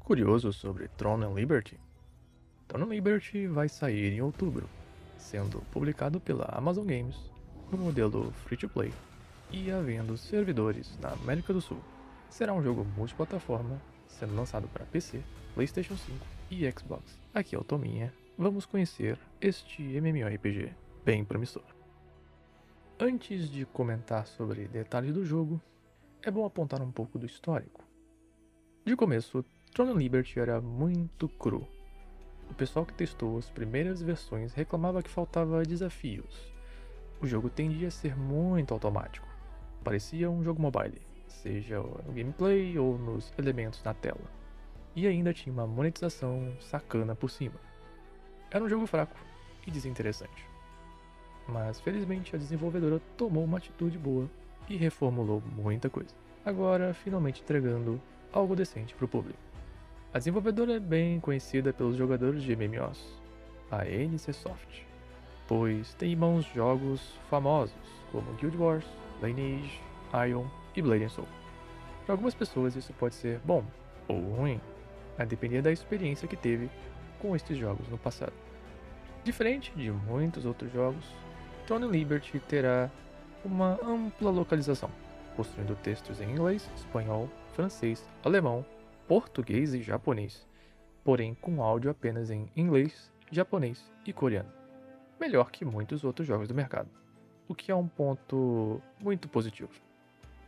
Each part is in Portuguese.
Curioso sobre Tron and Liberty? Tron and Liberty vai sair em outubro, sendo publicado pela Amazon Games no modelo free-to-play e havendo servidores na América do Sul. Será um jogo multiplataforma, sendo lançado para PC, PlayStation 5 e Xbox. Aqui é o Tominha, vamos conhecer este MMORPG bem promissor. Antes de comentar sobre detalhes do jogo, é bom apontar um pouco do histórico. De começo, Tron and Liberty era muito cru. O pessoal que testou as primeiras versões reclamava que faltava desafios. O jogo tendia a ser muito automático. Parecia um jogo mobile, seja no gameplay ou nos elementos na tela. E ainda tinha uma monetização sacana por cima. Era um jogo fraco e desinteressante. Mas felizmente a desenvolvedora tomou uma atitude boa e reformulou muita coisa. Agora finalmente entregando algo decente para o público. A desenvolvedora é bem conhecida pelos jogadores de MMOs, a NC Soft, pois tem em mãos jogos famosos como Guild Wars, Lineage, Ion e Blade & Soul. Para algumas pessoas isso pode ser bom ou ruim, a depender da experiência que teve com estes jogos no passado. Diferente de muitos outros jogos, Tron and Liberty terá uma ampla localização, possuindo textos em inglês, espanhol, francês, alemão, português e japonês, porém com áudio apenas em inglês, japonês e coreano. Melhor que muitos outros jogos do mercado, o que é um ponto muito positivo.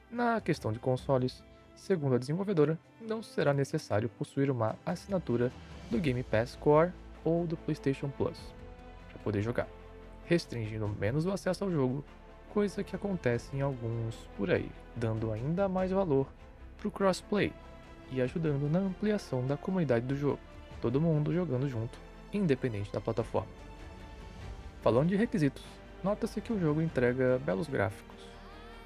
Na questão de consoles, segundo a desenvolvedora, não será necessário possuir uma assinatura do Game Pass Core ou do PlayStation Plus para poder jogar, restringindo menos o acesso ao jogo, coisa que acontece em alguns por aí, dando ainda mais valor para o crossplay e ajudando na ampliação da comunidade do jogo, todo mundo jogando junto, independente da plataforma. Falando de requisitos, nota-se que o jogo entrega belos gráficos,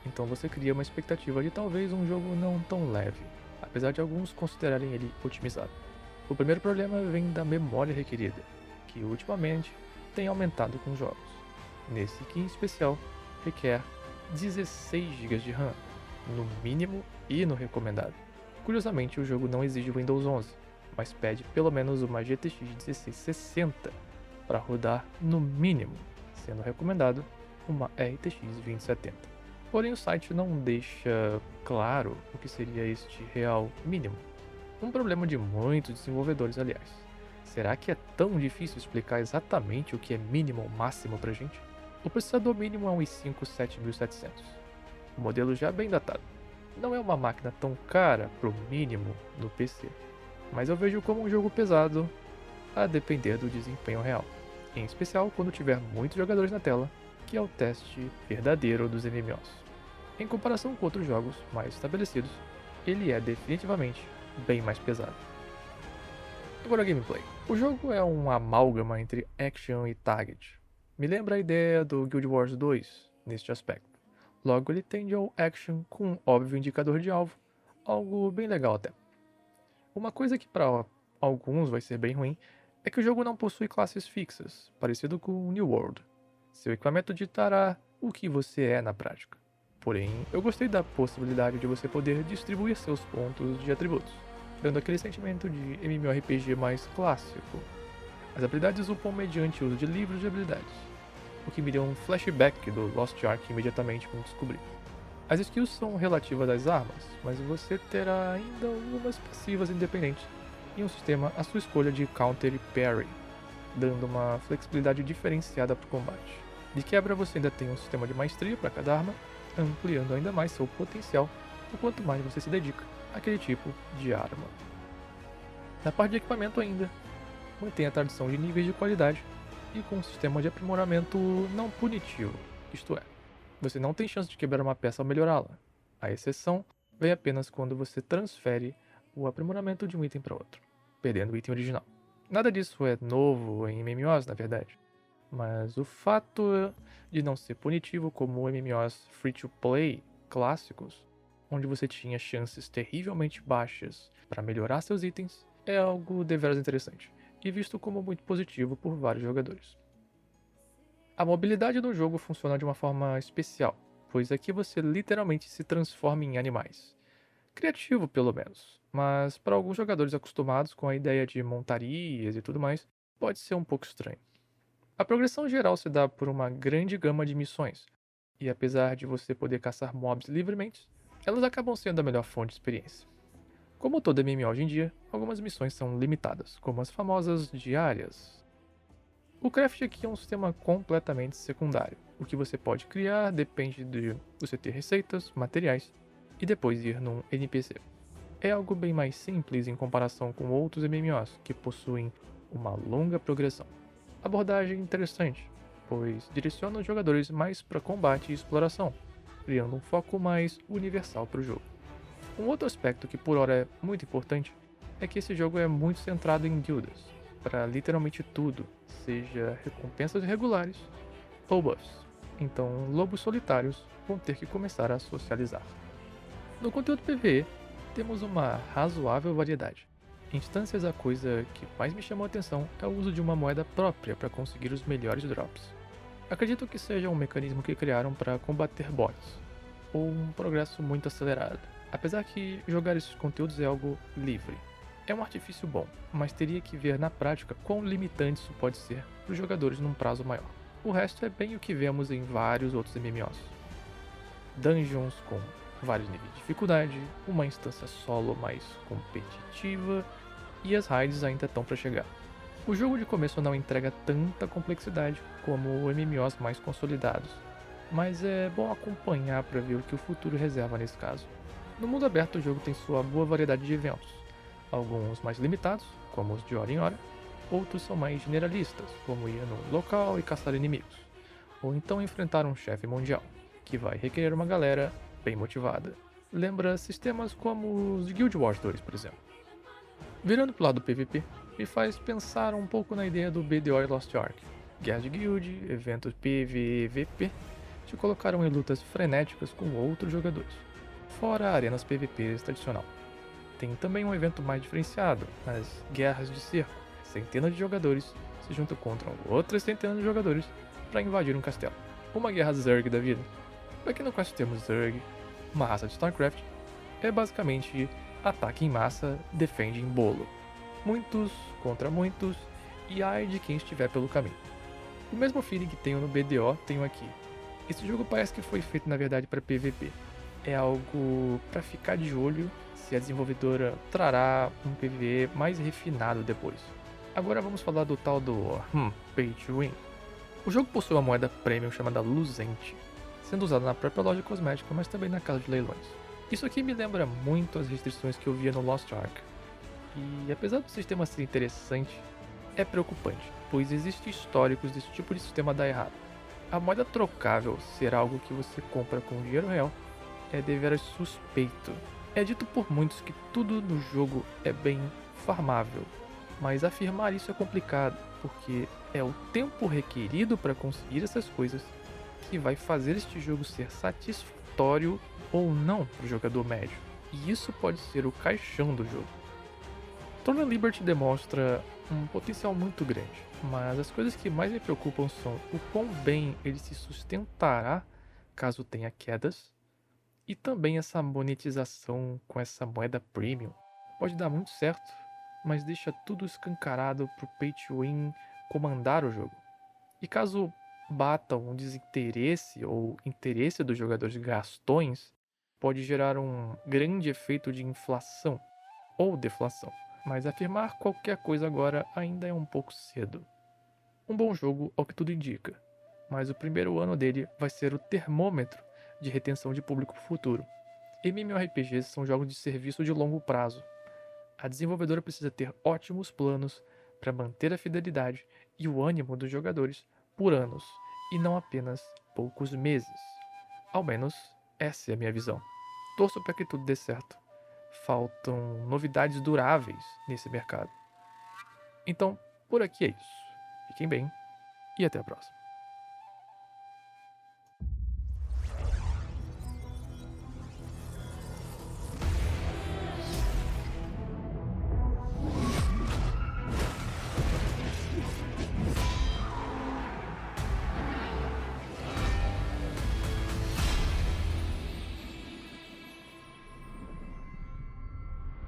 então você cria uma expectativa de talvez um jogo não tão leve, apesar de alguns considerarem ele otimizado. O primeiro problema vem da memória requerida, que ultimamente tem aumentado com os jogos. Nesse que em especial requer 16 GB de RAM, no mínimo e no recomendado. Curiosamente, o jogo não exige Windows 11, mas pede pelo menos uma GTX 1660 para rodar no mínimo, sendo recomendado uma RTX 2070. Porém, o site não deixa claro o que seria este real mínimo. Um problema de muitos desenvolvedores, aliás. Será que é tão difícil explicar exatamente o que é mínimo ou máximo pra gente? O processador mínimo é um i5 7700, um modelo já bem datado. Não é uma máquina tão cara pro mínimo no PC, mas eu vejo como um jogo pesado a depender do desempenho real, em especial quando tiver muitos jogadores na tela, que é o teste verdadeiro dos MMOs. Em comparação com outros jogos mais estabelecidos, ele é definitivamente bem mais pesado. Agora gameplay. O jogo é um amálgama entre action e target. Me lembra a ideia do Guild Wars 2 neste aspecto. Logo ele tende ao action com um óbvio indicador de alvo, algo bem legal até. Uma coisa que para alguns vai ser bem ruim é que o jogo não possui classes fixas, parecido com o New World. Seu equipamento ditará o que você é na prática. Porém, eu gostei da possibilidade de você poder distribuir seus pontos de atributos, dando aquele sentimento de MMORPG mais clássico. As habilidades upam mediante o uso de livros de habilidades, o que me deu um flashback do Lost Ark imediatamente quando descobri. As skills são relativas às armas, mas você terá ainda algumas passivas independentes e um sistema à sua escolha de counter e parry, dando uma flexibilidade diferenciada para o combate. De quebra você ainda tem um sistema de maestria para cada arma, ampliando ainda mais seu potencial o quanto mais você se dedica àquele tipo de arma. Na parte de equipamento ainda, mantém a tradição de níveis de qualidade e com um sistema de aprimoramento não punitivo, isto é, você não tem chance de quebrar uma peça ao melhorá-la. A exceção vem apenas quando você transfere o aprimoramento de um item para outro, perdendo o item original. Nada disso é novo em MMOs, na verdade, mas o fato de não ser punitivo como MMOs free-to-play clássicos, onde você tinha chances terrivelmente baixas para melhorar seus itens, é algo deveras interessante e visto como muito positivo por vários jogadores. A mobilidade do jogo funciona de uma forma especial, pois aqui você literalmente se transforma em animais. Criativo, pelo menos, mas para alguns jogadores acostumados com a ideia de montarias e tudo mais, pode ser um pouco estranho. A progressão geral se dá por uma grande gama de missões, e apesar de você poder caçar mobs livremente, elas acabam sendo a melhor fonte de experiência. Como todo MMO hoje em dia, algumas missões são limitadas, como as famosas diárias. O craft aqui é um sistema completamente secundário. O que você pode criar depende de você ter receitas, materiais e depois ir num NPC. É algo bem mais simples em comparação com outros MMOs que possuem uma longa progressão. Abordagem interessante, pois direciona os jogadores mais para combate e exploração, criando um foco mais universal para o jogo. Um outro aspecto que por hora é muito importante é que esse jogo é muito centrado em guildas, para literalmente tudo, seja recompensas regulares ou buffs. Então, lobos solitários vão ter que começar a socializar. No conteúdo PvE, temos uma razoável variedade. Em instâncias, a coisa que mais me chamou a atenção é o uso de uma moeda própria para conseguir os melhores drops. Acredito que seja um mecanismo que criaram para combater bots, ou um progresso muito acelerado. Apesar que jogar esses conteúdos é algo livre. É um artifício bom, mas teria que ver na prática quão limitante isso pode ser para os jogadores num prazo maior. O resto é bem o que vemos em vários outros MMOs. Dungeons com vários níveis de dificuldade, uma instância solo mais competitiva e as raids ainda estão para chegar. O jogo de começo não entrega tanta complexidade como MMOs mais consolidados, mas é bom acompanhar para ver o que o futuro reserva nesse caso. No mundo aberto, o jogo tem sua boa variedade de eventos, alguns mais limitados, como os de hora em hora, outros são mais generalistas, como ir no local e caçar inimigos, ou então enfrentar um chefe mundial, que vai requerer uma galera bem motivada. Lembra sistemas como os de Guild Wars 2, por exemplo. Virando pro lado do PvP, me faz pensar um pouco na ideia do BDO e Lost Ark. Guerra de guild, eventos PvE-VP, te colocaram em lutas frenéticas com outros jogadores, fora arenas PvP tradicional. Tem também um evento mais diferenciado, as guerras de cerco. Centenas de jogadores se juntam contra outras centenas de jogadores para invadir um castelo. Uma guerra Zerg da vida. Para quem não conhece o termo Zerg, uma raça de StarCraft, é basicamente ataque em massa, defende em bolo. Muitos contra muitos, e ai de quem estiver pelo caminho. O mesmo feeling que tenho no BDO, tenho aqui. Esse jogo parece que foi feito na verdade para PvP. É algo para ficar de olho se a desenvolvedora trará um PvE mais refinado depois. Agora vamos falar do tal do Pay to Win. O jogo possui uma moeda premium chamada Luzente, sendo usada na própria loja cosmética, mas também na casa de leilões. Isso aqui me lembra muito as restrições que eu via no Lost Ark. E apesar do sistema ser interessante, é preocupante, pois existem históricos desse tipo de sistema dar errado. A moeda trocável ser algo que você compra com dinheiro real é deveras suspeito. É dito por muitos que tudo no jogo é bem farmável, mas afirmar isso é complicado, porque é o tempo requerido para conseguir essas coisas que vai fazer este jogo ser satisfatório ou não para o jogador médio. E isso pode ser o caixão do jogo. Throne of Liberty demonstra um potencial muito grande, mas as coisas que mais me preocupam são o quão bem ele se sustentará caso tenha quedas, e também essa monetização com essa moeda premium. Pode dar muito certo, mas deixa tudo escancarado pro Pay to Win comandar o jogo. E caso bata um desinteresse ou interesse dos jogadores gastões, pode gerar um grande efeito de inflação ou deflação. Mas afirmar qualquer coisa agora ainda é um pouco cedo. Um bom jogo ao que tudo indica, mas o primeiro ano dele vai ser o termômetro de retenção de público futuro. MMORPGs são jogos de serviço de longo prazo. A desenvolvedora precisa ter ótimos planos para manter a fidelidade e o ânimo dos jogadores por anos, e não apenas poucos meses. Ao menos, essa é a minha visão. Torço para que tudo dê certo. Faltam novidades duráveis nesse mercado. Então, por aqui é isso. Fiquem bem e até a próxima.